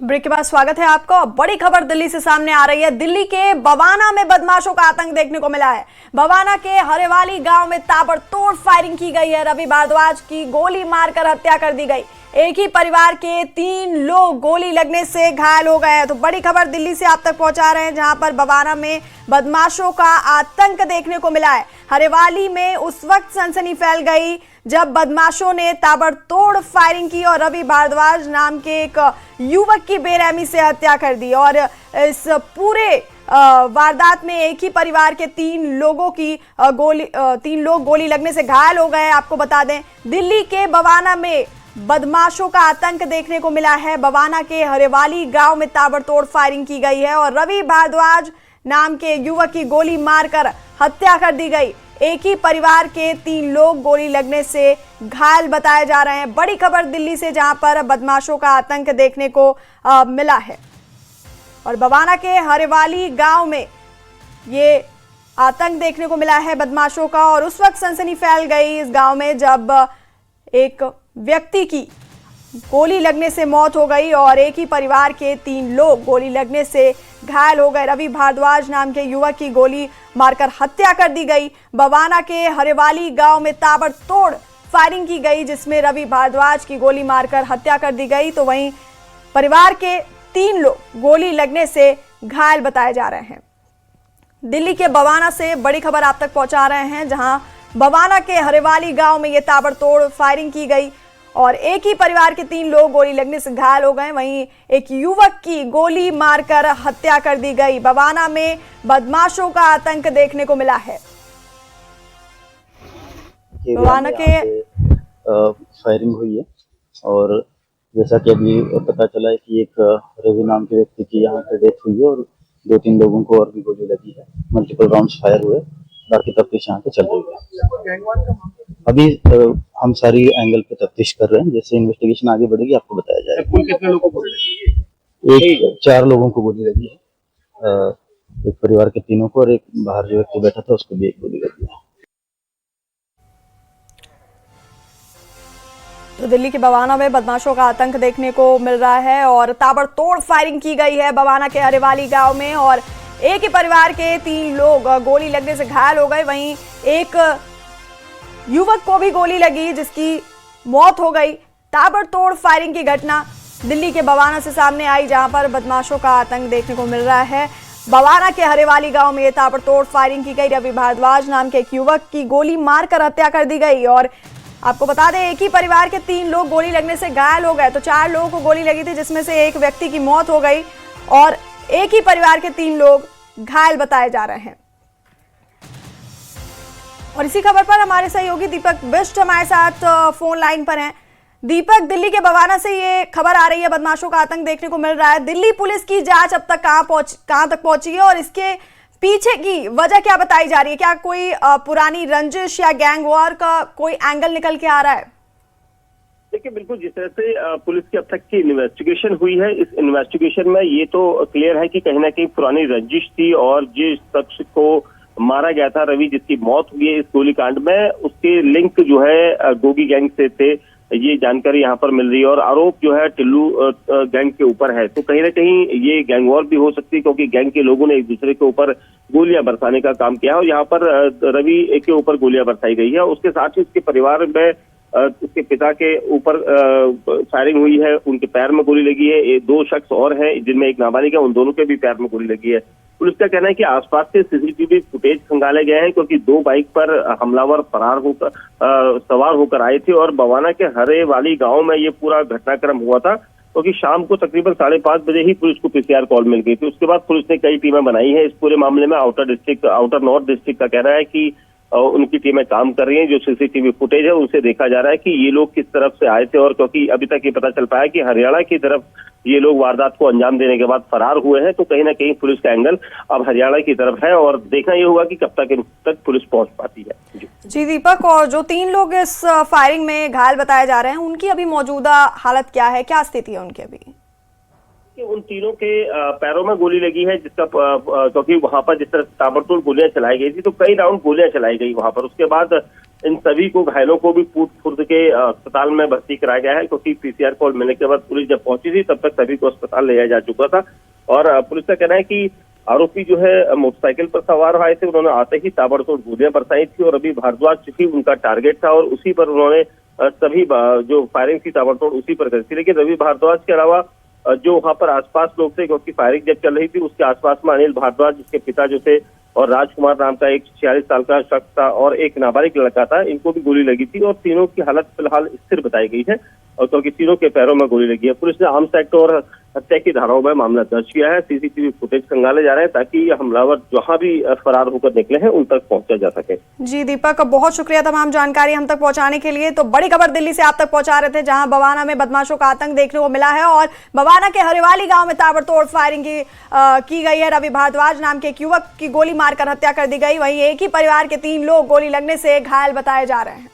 Break के बाद स्वागत है आपका। बड़ी खबर दिल्ली से सामने आ रही है। दिल्ली के बवाना में बदमाशों का आतंक देखने को मिला है। बवाना के हरेवाली गांव में ताबड़तोड़ फायरिंग की गई है। रवि भारद्वाज की गोली मारकर हत्या कर दी गई। एक ही परिवार के 3 लोग गोली लगने से घायल हो गए हैं। तो बड़ी खबर दिल्ली से आप तक पहुंचा रहे हैं, जहां पर बवाना में बदमाशों का आतंक देखने को मिला है। हरेवाली में उस वक्त सनसनी फैल गई जब बदमाशों ने ताबड़तोड़ फायरिंग की और रवि भारद्वाज नाम के एक युवक की बेरहमी से हत्या कर दी। और इस पूरे वारदात में एक ही परिवार के 3 लोग गोली लगने से घायल हो गए। आपको बता दें, दिल्ली के बवाना में बदमाशों का आतंक देखने को मिला है। बवाना के हरेवाली गांव में ताबड़तोड़ फायरिंग की गई है और रवि भारद्वाज नाम के युवक की गोली मारकर हत्या कर दी गई। एक ही परिवार के 3 लोग गोली लगने से घायल बताए जा रहे हैं। बड़ी खबर दिल्ली से, जहां पर बदमाशों का आतंक देखने को मिला है। और बवाना के हरेवाली गांव में ये आतंक देखने को मिला है बदमाशों का। और उस वक्त सनसनी फैल गई इस गांव में जब एक व्यक्ति की गोली लगने से मौत हो गई और एक ही परिवार के 3 लोग गोली लगने से घायल हो गए। रवि भारद्वाज नाम के युवक की गोली मारकर हत्या कर दी गई। बवाना के हरेवाली गांव में ताबड़तोड़ फायरिंग की गई, जिसमें रवि भारद्वाज की गोली मारकर हत्या कर दी गई। तो वहीं परिवार के 3 लोग गोली लगने से घायल बताए जा रहे हैं। दिल्ली के बवाना से बड़ी खबर आप तक पहुंचा रहे हैं, जहां बवाना के हरेवाली गांव में ये ताबड़तोड़ फायरिंग की गई और एक ही परिवार के 3 लोग गोली लगने से घायल हो गए। वहीं एक युवक की गोली मारकर हत्या कर दी गई। बवाना में बदमाशों का आतंक देखने को मिला है। बवाना के फायरिंग हुई है और जैसा कि अभी पता चला है कि एक रवि नाम के व्यक्ति की यहाँ पे डेथ हुई है और 2-3 लोगों को और भी गोली लगी है। मल्टीपल राउंड्स फायर हुए। बाकी तफ्तीश यहाँ पे चल रही है। अभी हम सारी एंगल पे तफ्तीश कर रहे हैं। जैसे इन्वेस्टिगेशन आगे बढ़ेगी आपको बताया जाएगा। कुल कितने लोगों को गोली लगी है? 4 लोगों को गोली लगी है। एक परिवार के 3 को और एक बाहर जो व्यक्ति बैठा था उसको भी एक गोली लगी है। तो दिल्ली के बवाना में बदमाशों का आतंक देखने को मिल रहा है और ताबड़तोड़ फायरिंग की गई है बवाना के हरेवाली गांव में और एक ही परिवार के 3 लोग गोली लगने से घायल हो गए। वहीं एक युवक को भी गोली लगी, जिसकी मौत हो गई। ताबड़तोड़ फायरिंग की घटना दिल्ली के बवाना से सामने आई, जहां पर बदमाशों का आतंक देखने को मिल रहा है। बवाना के हरेवाली गांव में ताबड़तोड़ फायरिंग की गई। रवि भारद्वाज नाम के एक युवक की गोली मारकर हत्या कर दी गई। और आपको बता दें, एक ही परिवार के 3 लोग गोली लगने से घायल हो गए। तो 4 लोगों को गोली लगी थी, जिसमें से एक व्यक्ति की मौत हो गई और एक ही परिवार के 3 लोग घायल बताए जा रहे हैं। और इसी खबर पर हमारे सहयोगी दीपक बिष्ट हमारे साथ फोन लाइन पर हैं। दीपक, दिल्ली के बवाना से ये खबर आ रही है, बदमाशों का आतंक देखने को मिल रहा है। दिल्ली पुलिस की जांच अब तक कहां तक पहुंची है और इसके पीछे की वजह क्या बताई जा रही है? क्या कोई पुरानी रंजिश या गैंग वॉर का कोई एंगल निकल के आ रहा है? देखिए, बिल्कुल जिस तरह से पुलिस की अब तक की इन्वेस्टिगेशन हुई है, इस इन्वेस्टिगेशन में ये तो क्लियर है कि कहीं ना कहीं पुरानी रंजिश थी और जिस शख्स को मारा गया था रवि, जिसकी मौत हुई है इस गोलीकांड में, उसके लिंक जो है गोगी गैंग से थे। ये जानकारी यहाँ पर मिल रही है और आरोप जो है टिल्लू गैंग के ऊपर है। तो कहीं ना कहीं ये गैंग वॉर भी हो सकती है, क्योंकि गैंग के लोगों ने एक दूसरे के ऊपर गोलियां बरसाने का काम किया और यहाँ पर रवि के ऊपर गोलियां बरसाई गई है। उसके साथ ही उसके परिवार में उसके पिता के ऊपर फायरिंग हुई है, उनके पैर में गोली लगी है। 2 शख्स और हैं, जिनमें एक नाबालिग है, उन दोनों के भी पैर में गोली लगी है। पुलिस का कहना है कि आसपास के सीसीटीवी फुटेज खंगाले गए हैं, क्योंकि 2 बाइक पर हमलावर सवार होकर आए थे और बवाना के हरेवाली गांव में ये पूरा घटनाक्रम हुआ था, क्योंकि शाम को तकरीबन 5:30 बजे ही पुलिस को पीसीआर कॉल मिल गई थी। उसके बाद पुलिस ने कई टीमें बनाई है इस पूरे मामले में। आउटर नॉर्थ डिस्ट्रिक्ट का कहना है कि उनकी टीमें काम कर रही हैं। जो सीसीटीवी फुटेज है उनसे देखा जा रहा है कि ये लोग किस तरफ से आए थे, और क्योंकि अभी तक ये पता चल पाया कि हरियाणा की तरफ ये लोग वारदात को अंजाम देने के बाद फरार हुए हैं, तो कहीं ना कहीं पुलिस का एंगल अब हरियाणा की तरफ है और देखना ये होगा कि कब तक पुलिस पहुंच पाती है। जी दीपक, और जो 3 लोग इस फायरिंग में घायल बताए जा रहे हैं, उनकी अभी मौजूदा हालत क्या है, क्या स्थिति है उनकी अभी? कि उन तीनों के पैरों में गोली लगी है, जिसका क्योंकि वहां पर जिस तरह ताबड़तोड़ गोलियां चलाई गई थी, तो कई राउंड गोलियां चलाई गई वहां पर। उसके बाद इन सभी को, घायलों को भी फूट फुर्द के अस्पताल में भर्ती कराया गया है, क्योंकि पीसीआर कॉल मिलने के बाद पुलिस जब पहुंची थी तब तक सभी को अस्पताल ले जाया जा चुका था। और पुलिस का कहना है कि आरोपी जो है मोटरसाइकिल पर सवार आए थे, उन्होंने आते ही ताबड़तोड़ गोलियां बरसाई थी और रवि भारद्वाज ही उनका टारगेट था और उसी पर उन्होंने सभी जो फायरिंग थी ताबड़तोड़ उसी पर करी थी। लेकिन रवि भारद्वाज के अलावा जो वहां पर आसपास लोग थे, क्योंकि फायरिंग जब चल रही थी उसके आसपास में अनिल भारद्वाज, जिसके पिता जो थे, और राजकुमार नाम का एक 46 साल का शख्स था और एक नाबालिग लड़का था, इनको भी गोली लगी थी और तीनों की हालत फिलहाल स्थिर बताई गई है और क्योंकि तीनों के पैरों में गोली लगी है। पुलिस ने आर्म्स एक्ट और हत्या की धाराओं में मामला दर्ज किया है। सीसीटीवी फुटेज खंगाले जा रहे हैं ताकि हमलावर जहां भी फरार होकर निकले हैं उन तक पहुंचा जा सके। जी दीपक, बहुत शुक्रिया तमाम जानकारी हम तक पहुंचाने के लिए। तो बड़ी खबर दिल्ली से आप तक पहुंचा रहे थे, जहां बवाना में बदमाशों का आतंक देखने को मिला है और बवाना के हरेवाली गांव में ताबड़तोड़ फायरिंग की गई है। रवि भारद्वाज नाम के एक युवक की गोली मारकर हत्या कर दी गई। वहीं एक ही परिवार के 3 लोग गोली लगने से घायल बताए जा रहे हैं।